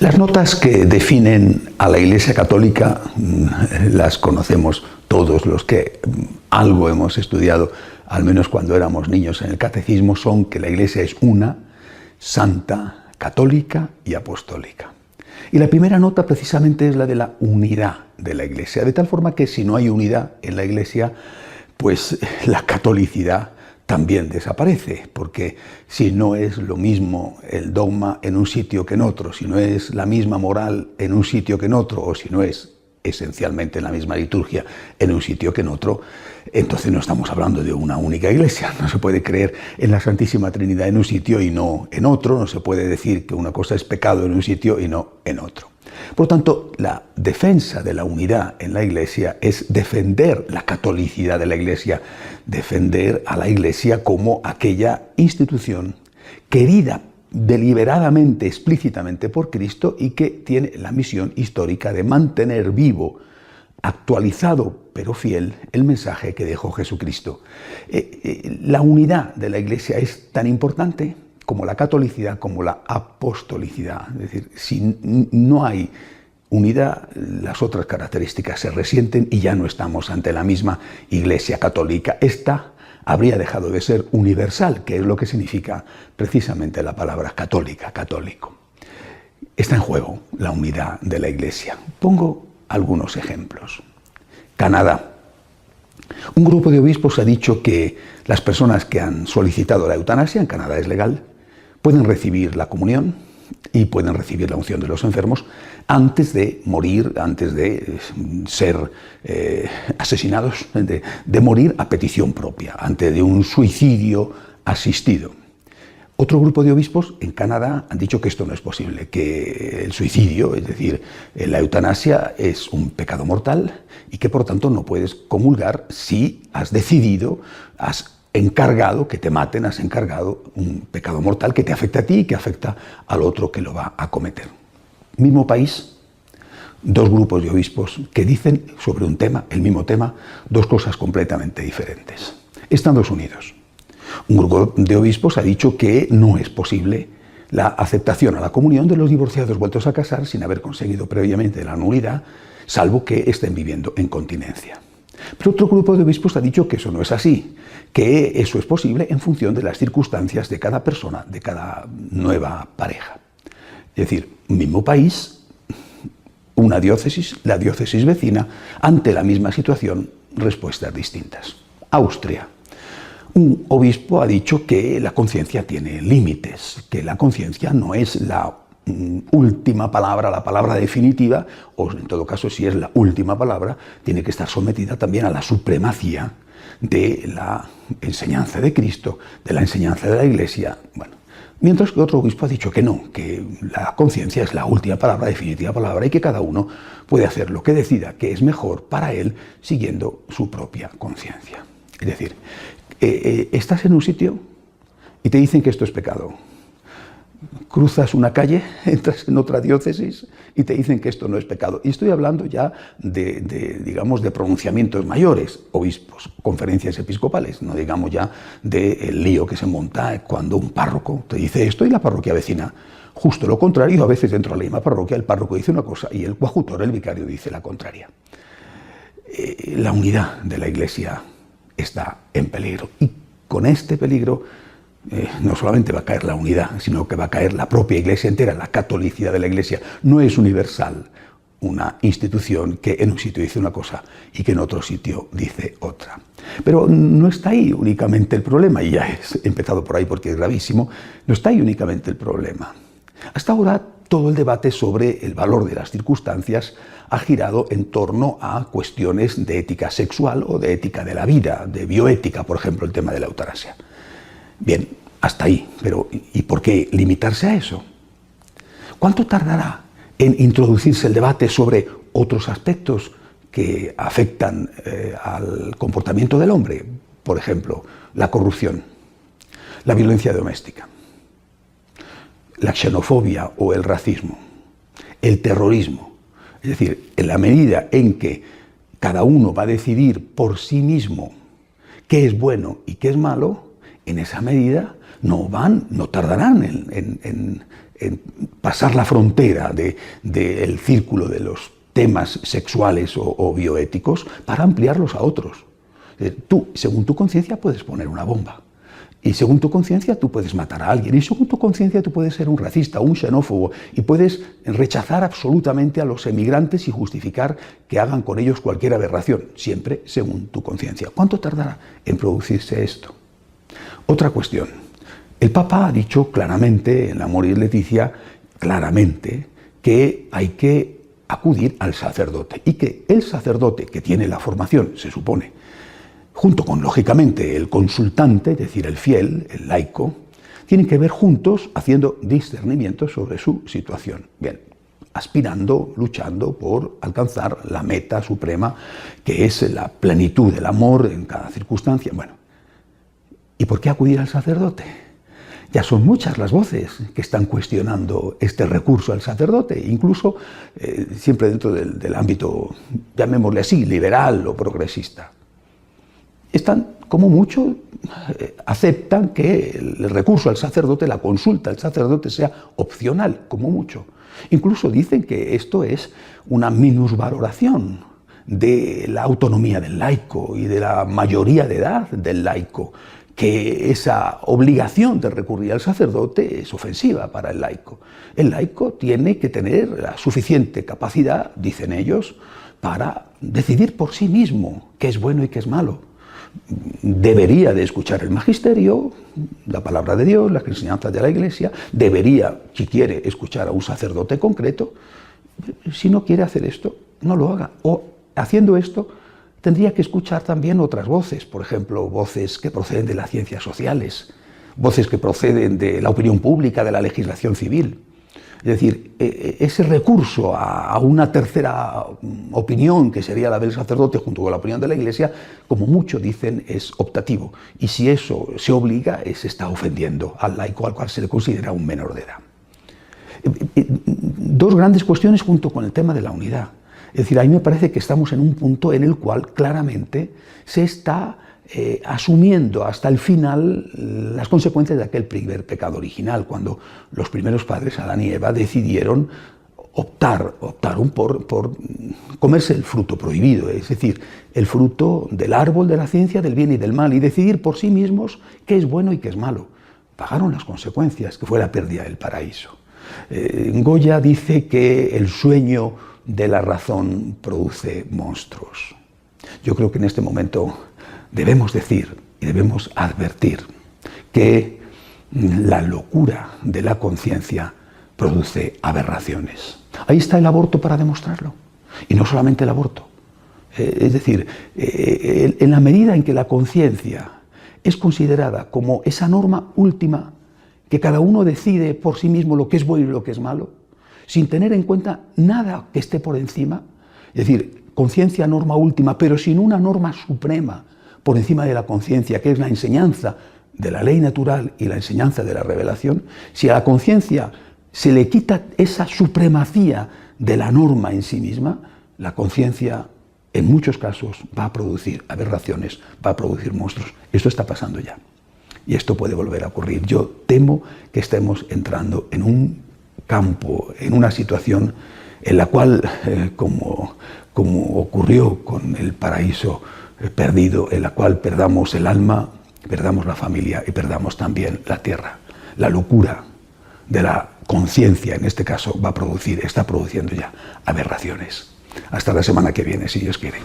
Las notas que definen a la Iglesia Católica las conocemos todos los que algo hemos estudiado, al menos cuando éramos niños en el catecismo, son que la Iglesia es una, santa, católica y apostólica. Y la primera nota precisamente es la de la unidad de la Iglesia, de tal forma que si no hay unidad en la Iglesia, pues la catolicidad también desaparece, porque si no es lo mismo el dogma en un sitio que en otro, si no es la misma moral en un sitio que en otro, o si no es esencialmente la misma liturgia en un sitio que en otro, entonces no estamos hablando de una única iglesia. No se puede creer en la Santísima Trinidad en un sitio y no en otro, no se puede decir que una cosa es pecado en un sitio y no en otro. Por lo tanto, la defensa de la unidad en la Iglesia es defender la catolicidad de la Iglesia, defender a la Iglesia como aquella institución querida deliberadamente, explícitamente por Cristo y que tiene la misión histórica de mantener vivo, actualizado pero fiel, el mensaje que dejó Jesucristo. La unidad de la Iglesia es tan importante como la catolicidad, como la apostolicidad. Es decir, si no hay unidad, las otras características se resienten y ya no estamos ante la misma Iglesia católica. Esta habría dejado de ser universal, que es lo que significa precisamente la palabra católica, católico. Está en juego la unidad de la Iglesia. Pongo algunos ejemplos. Canadá. Un grupo de obispos ha dicho que las personas que han solicitado la eutanasia, en Canadá es legal, pueden recibir la comunión y pueden recibir la unción de los enfermos antes de morir, antes de ser asesinados, de morir a petición propia, antes de un suicidio asistido. Otro grupo de obispos en Canadá han dicho que esto no es posible, que el suicidio, es decir, la eutanasia, es un pecado mortal y que por tanto no puedes comulgar si has decidido, has encargado que te maten, has encargado un pecado mortal que te afecta a ti y que afecta al otro que lo va a cometer. Mismo país, dos grupos de obispos que dicen sobre un tema, el mismo tema, dos cosas completamente diferentes. Estados Unidos. Un grupo de obispos ha dicho que no es posible la aceptación a la comunión de los divorciados vueltos a casar sin haber conseguido previamente la nulidad, salvo que estén viviendo en continencia. Pero otro grupo de obispos ha dicho que eso no es así, que eso es posible en función de las circunstancias de cada persona, de cada nueva pareja. Es decir, mismo país, una diócesis, la diócesis vecina, ante la misma situación, respuestas distintas. Austria. Un obispo ha dicho que la conciencia tiene límites, que la conciencia no es la última palabra, la palabra definitiva, o en todo caso, si es la última palabra, tiene que estar sometida también a la supremacía de la enseñanza de Cristo, de la enseñanza de la Iglesia. Bueno, mientras que otro obispo ha dicho que no, que la conciencia es la última palabra, definitiva palabra, y que cada uno puede hacer lo que decida que es mejor para él siguiendo su propia conciencia. Es decir, estás en un sitio y te dicen que esto es pecado. Cruzas una calle, entras en otra diócesis y te dicen que esto no es pecado. Y estoy hablando ya digamos, de pronunciamientos mayores, obispos, conferencias episcopales, no digamos ya del lío que se monta cuando un párroco te dice esto y la parroquia vecina justo lo contrario. A veces dentro de la misma parroquia el párroco dice una cosa y el coadjutor, el vicario, dice la contraria. La unidad de la Iglesia está en peligro y con este peligro no solamente va a caer la unidad, sino que va a caer la propia Iglesia entera, la catolicidad de la Iglesia. No es universal una institución que en un sitio dice una cosa y que en otro sitio dice otra. Pero no está ahí únicamente el problema, y ya he empezado por ahí porque es gravísimo, no está ahí únicamente el problema. Hasta ahora todo el debate sobre el valor de las circunstancias ha girado en torno a cuestiones de ética sexual o de ética de la vida, de bioética, por ejemplo, el tema de la eutanasia. Bien, hasta ahí, pero ¿y por qué limitarse a eso? ¿Cuánto tardará en introducirse el debate sobre otros aspectos que afectan al comportamiento del hombre? Por ejemplo, la corrupción, la violencia doméstica, la xenofobia o el racismo, el terrorismo. Es decir, en la medida en que cada uno va a decidir por sí mismo qué es bueno y qué es malo, en esa medida no tardarán en pasar la frontera del círculo de los temas sexuales o bioéticos para ampliarlos a otros. Tú, según tu conciencia, puedes poner una bomba. Y según tu conciencia tú puedes matar a alguien, y según tu conciencia tú puedes ser un racista, un xenófobo, y puedes rechazar absolutamente a los emigrantes y justificar que hagan con ellos cualquier aberración, siempre según tu conciencia. ¿Cuánto tardará en producirse esto? Otra cuestión. El Papa ha dicho claramente en Amoris Laetitia, claramente, que hay que acudir al sacerdote, y que el sacerdote que tiene la formación, se supone, junto con, lógicamente, el consultante, es decir, el fiel, el laico, tienen que ver juntos haciendo discernimiento sobre su situación. Bien, aspirando, luchando por alcanzar la meta suprema, que es la plenitud del amor en cada circunstancia. Bueno, ¿y por qué acudir al sacerdote? Ya son muchas las voces que están cuestionando este recurso al sacerdote, incluso siempre dentro del ámbito, llamémosle así, liberal o progresista. Están, como mucho, aceptan que el recurso al sacerdote, la consulta al sacerdote sea opcional, como mucho. Incluso dicen que esto es una minusvaloración de la autonomía del laico y de la mayoría de edad del laico, que esa obligación de recurrir al sacerdote es ofensiva para el laico. El laico tiene que tener la suficiente capacidad, dicen ellos, para decidir por sí mismo qué es bueno y qué es malo. Debería de escuchar el magisterio, la palabra de Dios, las enseñanzas de la Iglesia, debería, si quiere, escuchar a un sacerdote concreto. Si no quiere hacer esto, no lo haga. O, haciendo esto, tendría que escuchar también otras voces, por ejemplo, voces que proceden de las ciencias sociales, voces que proceden de la opinión pública, de la legislación civil. Es decir, ese recurso a una tercera opinión, que sería la del sacerdote junto con la opinión de la Iglesia, como mucho dicen, es optativo. Y si eso se obliga, se está ofendiendo al laico, al cual se le considera un menor de edad. Dos grandes cuestiones junto con el tema de la unidad. Es decir, a mí me parece que estamos en un punto en el cual claramente se está asumiendo hasta el final las consecuencias de aquel primer pecado original, cuando los primeros padres, Adán y Eva, decidieron optaron por comerse el fruto prohibido, es decir, el fruto del árbol de la ciencia del bien y del mal, y decidir por sí mismos qué es bueno y qué es malo. Pagaron las consecuencias, que fue la pérdida del paraíso. Goya dice que el sueño de la razón produce monstruos. Yo creo que en este momento debemos decir y debemos advertir que la locura de la conciencia produce aberraciones. Ahí está el aborto para demostrarlo. Y no solamente el aborto. Es decir, en la medida en que la conciencia es considerada como esa norma última, que cada uno decide por sí mismo lo que es bueno y lo que es malo, sin tener en cuenta nada que esté por encima, es decir, conciencia norma última, pero sin una norma suprema por encima de la conciencia, que es la enseñanza de la ley natural y la enseñanza de la revelación, si a la conciencia se le quita esa supremacía de la norma en sí misma, la conciencia en muchos casos va a producir aberraciones, va a producir monstruos. Esto está pasando ya. Y esto puede volver a ocurrir. Yo temo que estemos entrando en un campo, en una situación en la cual, como ocurrió con el paraíso perdido, en la cual perdamos el alma, perdamos la familia y perdamos también la tierra. La locura de la conciencia, en este caso, está produciendo ya aberraciones. Hasta la semana que viene, si Dios quiere.